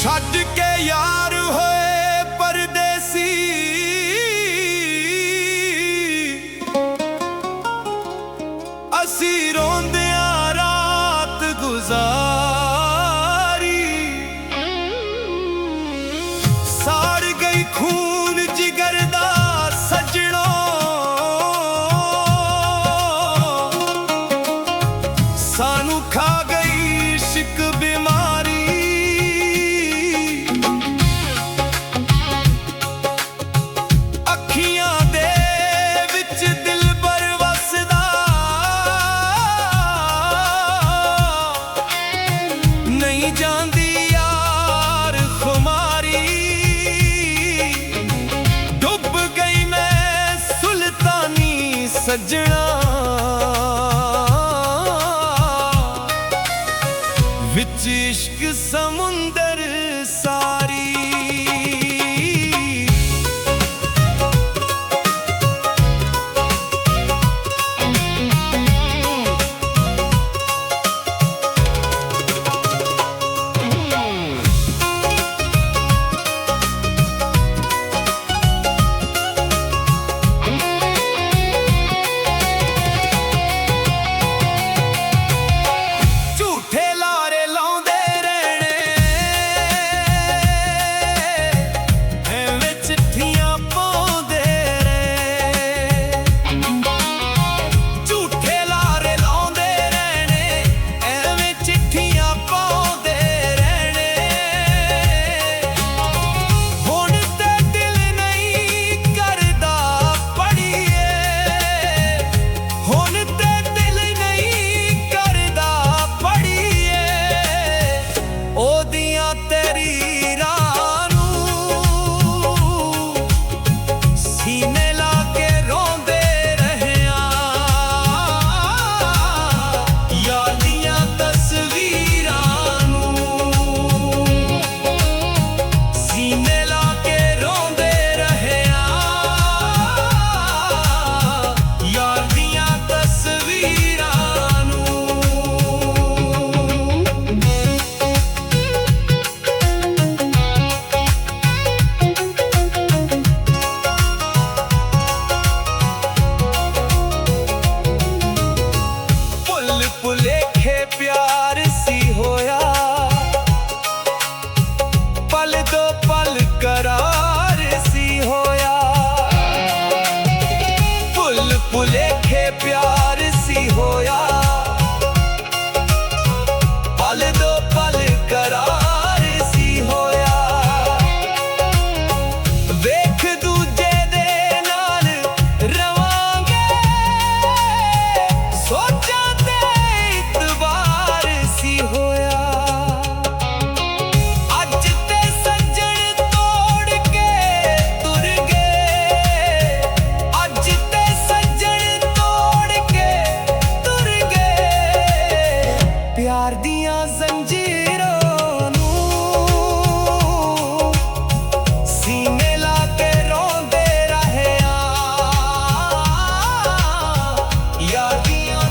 ਛੱਡ ਕੇ ਯਾਰ ਹੋਏ ਪਰਦੇਸੀ, ਅਸੀਂ ਰੋਂਦਿਆਂ ਰਾਤ ਗੁਜ਼ਾਰੀ। ਸਾੜ ਗਈ ਖੂਨ ਜਿਗਰ ਦਾ ਸੱਜਣੋ, ਸਾਨੂੰ ਖਾ ਗਈ ਇਸ਼ਕ ਬਿਮਾਰੀ। ਜਾਂਦੀ ਯਾਰ ਖੁਮਾਰੀ, ਡੁੱਬ ਗਈ ਮੈਂ ਸੁਲਤਾਨੀ ਸੱਜਣਾ, ਵਿੱਚ ਇਸ਼ਕ ਸਮੁੰਦਰ ਸਾਰੀ। ਭੁਲੇਖੇ ਪਿਆਰ ਸੀ ਹੋਇਆ, ਪਲ ਦੋ ਪਲ ਕਰਾਰ ਸੀ ਹੋਇਆ। ਭੁਲੇਖੇ ਪਿਆਰ ਸੀ ਹੋਇਆ, ਪਲ ਦੋ ਪਲ ਕਰਾਰ ਸੀ ਹੋਇਆ। ਵੇਖ ਦੂਜੇ ਦੇ ਨਾਲ ਰਵਾਂਗੇ, ਸੋਚਾਂ ਪਿਆਰ ਦੀਆਂ ਜ਼ੰਜੀਰਾਂ ਨੂੰ ਸੀਨੇ ਲਾ ਕੇ ਰੋਂਦੇ ਰਹੇ ਆਂ, ਯਾਰ ਦੀਆਂ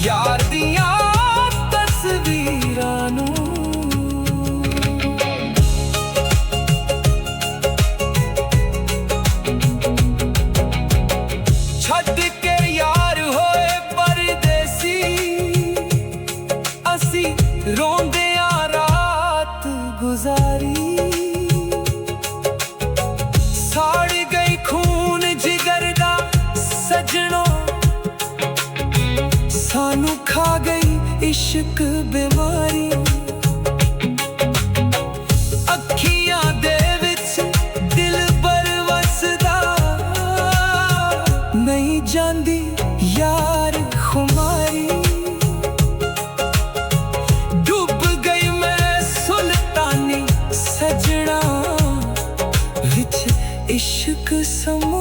ਯਾਰ ਦੀਆਂ ਤਸਵੀਰਾਂ ਨੂੰ। ਛੱਡ ਕੇ ਯਾਰ ਹੋਏ ਪਰਦੇਸੀ, ਅਸੀਂ ਰੋਂਦਿਆਂ ਰਾਤ ਗੁਜ਼ਾਰੀ। ਸਾੜ ਗਈ ਖੂਨ ਜਿਗਰ ਦਾ ਸਜਣੋ, ਸਾਨੂੰ ਖਾ ਗਈ ਇਸ਼ਕ ਬਿਮਾਰੀ। ਅੱਖੀਆਂ ਦੇ ਵਿੱਚ ਦਿਲ ਬਰ ਵਸਦਾ, ਨਹੀਂ ਜਾਂਦੀ ਯਾਰ ਖੁਮਾਰੀ। ਡੁੱਬ ਗਈ ਮੈਂ ਸੁਲਤਾਨੀ ਸਜਣਾ ਵਿੱਚ ਇਸ਼ਕ ਸਮ